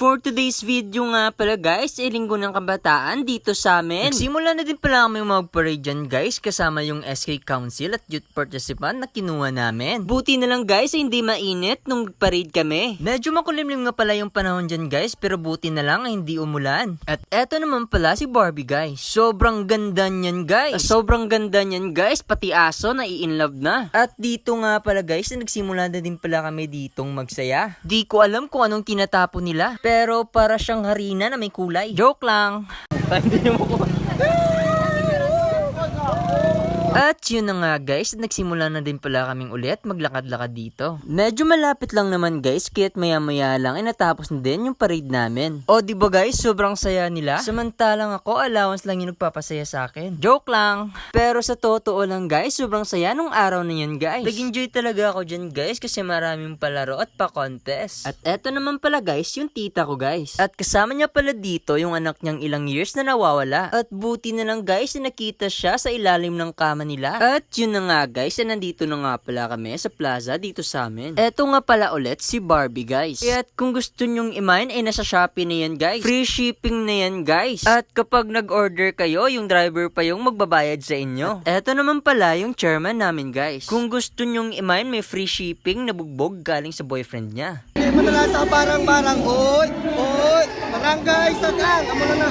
For today's video nga pala guys, linggo ng kabataan dito sa amin. Nagsimula na din pala kami mag-parade dyan guys, kasama yung SK Council at youth participant na kinuha namin. Buti na lang guys, hindi mainit nung parade kami. Medyo makulimlim nga pala yung panahon dyan guys, pero buti na lang hindi umulan. At eto naman pala si Barbie guys. Sobrang ganda niyan guys. Sobrang ganda niyan guys, pati aso na i-inlove na. At dito nga pala guys, nagsimula na din pala kami ditong magsaya. Di ko alam kung anong tinatapon nila, pero para siyang harina na may kulay. Joke lang. Hindi mo ko. At yun na nga guys, nagsimula na din pala kaming ulit maglakad-lakad dito. Medyo malapit lang naman guys, kaya't maya-maya lang natapos na din yung parade namin. O diba guys, sobrang saya nila. Samantalang ako, allowance lang yung nagpapasaya sa akin. Joke lang. Pero sa totoo lang guys, sobrang saya nung araw na yan guys. Nag-enjoy talaga ako dyan guys kasi maraming palaro at pa-contest. At eto naman pala guys, yung tita ko guys. At kasama niya pala dito yung anak niyang ilang years na nawawala. At buti na lang guys na nakita siya sa ilalim ng kama nila. At yun na nga guys, nandito na nga pala kami sa plaza dito sa amin. Eto nga pala ulit si Barbie guys. At kung gusto nyong i-mine ay nasa Shopee na yan guys. Free shipping na yan guys. At kapag nag-order kayo, yung driver pa yung magbabayad sa inyo. At eto naman pala yung chairman namin guys. Kung gusto nyong i-mine, may free shipping na bugbog galing sa boyfriend niya. Madalas sa barang-barang, oy, barangay, sagang, amo na na.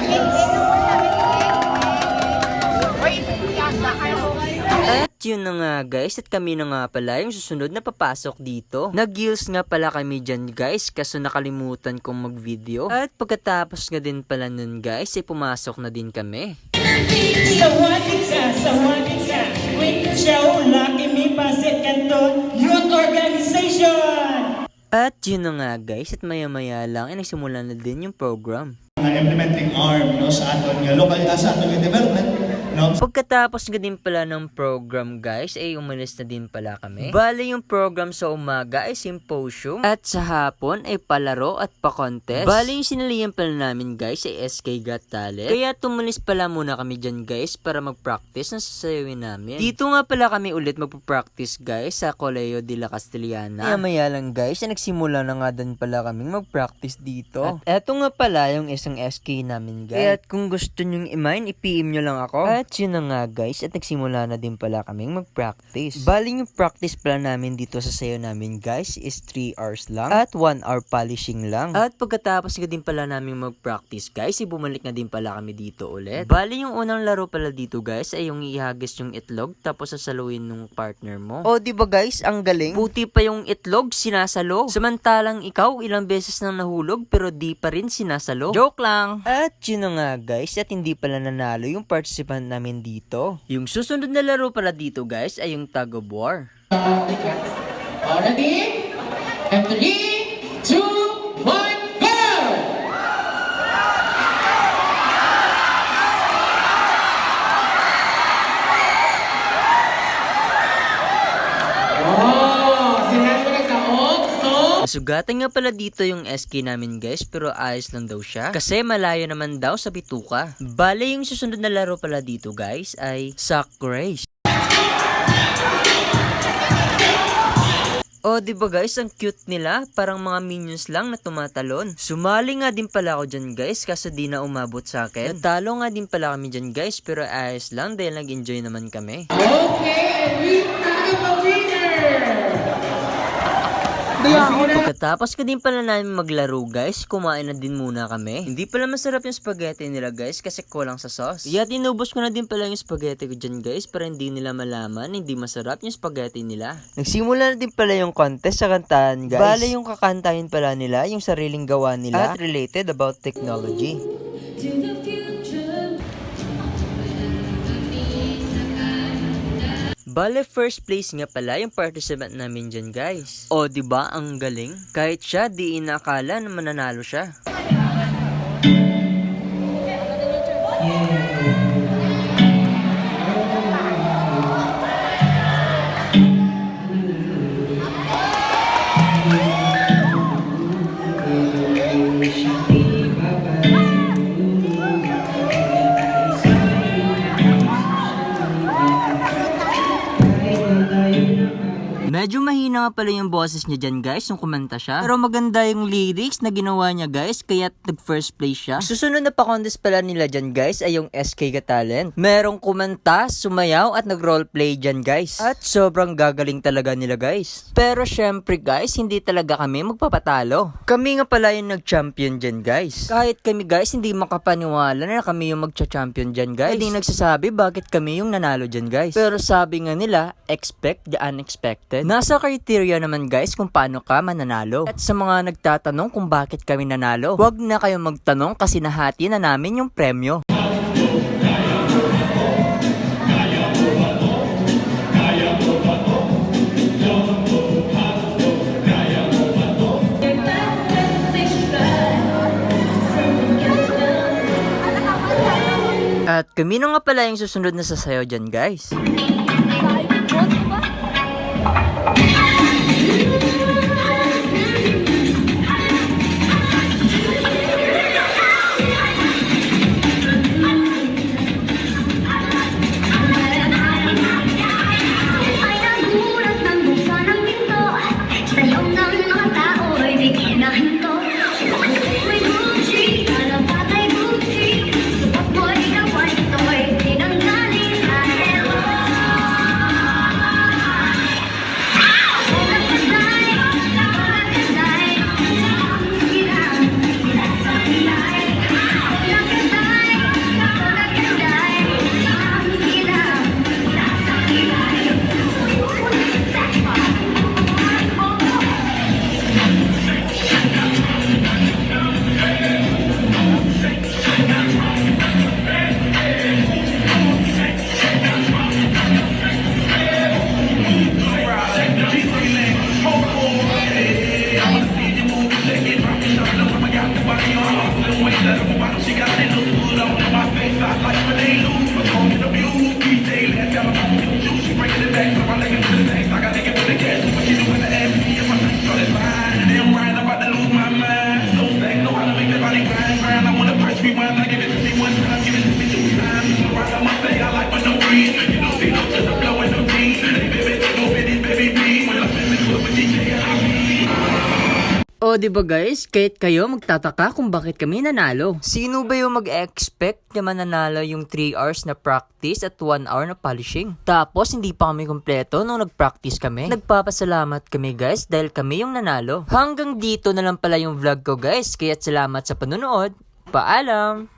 At yun na nga guys, at kami na nga pala yung susunod na papasok dito. Nag-gills nga pala kami dyan guys, kaso nakalimutan kong mag-video. At pagkatapos nga din pala nun guys, ay pumasok na din kami. Sawadee ka, quick show, Lucky Me Pasit Canton Youth Organization! At yun na nga guys, at maya-maya lang ay nagsimula na din yung program. Implementing arm no sa aton nga local sa aton nga development no. Pagkatapos nga din pala ng program guys, ay umalis na din pala kami. Bale yung program sa umaga ay symposium at sa hapon ay palaro at pa-contest. Bale yung sinalihan pala namin guys ay SK Got Talent. Kaya tumalis pala muna kami dyan guys para mag-practice ng sasayawin namin. Dito nga pala kami ulit magpa-practice guys sa Colegio de la Castellana. Maya lang guys, nagsimula na nga din pala kaming mag-practice dito. At eto nga pala yung isang SK namin guys. Kaya kung gusto nyong i-mine, i-PM nyo lang ako. At yun na nga guys, at nagsimula na din pala kaming mag-practice. Bali yung practice pala namin dito sa sayo namin guys is 3 hours lang at 1 hour polishing lang. At pagkatapos nga din pala namin mag-practice guys, bumalik na din pala kami dito ulit. Bali yung unang laro pala dito guys ay yung ihagis yung itlog tapos sasaluin ng partner mo. O diba guys, ang galing? Buti pa yung itlog sinasalo. Samantalang ikaw ilang beses nang nahulog pero di pa rin sinasalo. Joke lang. At yun na nga guys, at hindi pala nanalo yung participant namin dito. Yung susunod na laro pala dito guys ay yung tug of war. Ready? And 3, 2, 1, go! Oh, sinabi ko nagkaog, so... Nasugatan nga pala dito yung SK namin guys, pero ayos lang daw siya kasi malayo naman daw sa bituka. Bale yung susunod na laro pala dito guys ay sack race. O diba guys, ang cute nila, parang mga minions lang na tumatalon. Sumali nga din pala ako dyan guys, kaso di na umabot sa akin. Natalo nga din pala kami dyan guys, pero ayos lang dahil nag-enjoy naman kami. Okay, and we have a winner! Pagkatapos ka din pala namin maglaro guys, kumain na din muna kami. Hindi pala masarap yung spaghetti nila guys kasi kulang sa sauce. Kaya tinubos ko na din pala yung spaghetti ko dyan guys para hindi nila malaman hindi masarap yung spaghetti nila. Nagsimula na din pala yung contest sa kantahan guys. Bale yung kakantahin pala nila yung sariling gawa nila at related about technology. Bale, first place nga pala yung participant namin dyan guys. O diba ang galing? Kahit siya di inakala na mananalo siya. Medyo mahina nga pala yung boses niya dyan guys, yung kumanta siya. Pero maganda yung lyrics na ginawa niya guys, kaya nag-first place siya. Susunod na pa-contest pala nila dyan guys ay yung SK Got Talent. Merong kumanta, sumayaw at nag-roleplay dyan guys. At sobrang gagaling talaga nila guys. Pero syempre guys, hindi talaga kami magpapatalo. Kami nga pala yung nag-champion dyan guys. Kahit kami guys, hindi makapaniwala na kami yung magcha-champion dyan guys. Hindi nagsasabi bakit kami yung nanalo dyan guys. Pero sabi nga nila, expect the unexpected. Nasa criteria naman guys kung paano ka mananalo. At sa mga nagtatanong kung bakit kami nanalo, huwag na kayong magtanong kasi nahati na namin yung premyo. At kami na nga pala yung susunod na sasayaw dyan guys. Ay nagulat ng buksan ng pinto. Sayaw ng mga tao ay di kinahinto. May Gucci, kalapat ay Gucci. Suot mo'y kapal, ito ay tinanggalin na hello. Pagkakanday, pagkakanday, gila sa kilay. Pagkakanday, pagkakanday, gila sa kilay. O diba guys, kahit kayo magtataka kung bakit kami nanalo. Sino ba yung mag-expect na mananalo yung 3 hours na practice at 1 hour na polishing? Tapos hindi pa kami kompleto nung nag-practice kami. Nagpapasalamat kami guys dahil kami yung nanalo. Hanggang dito na lang pala yung vlog ko guys, kaya't salamat sa panonood. Paalam!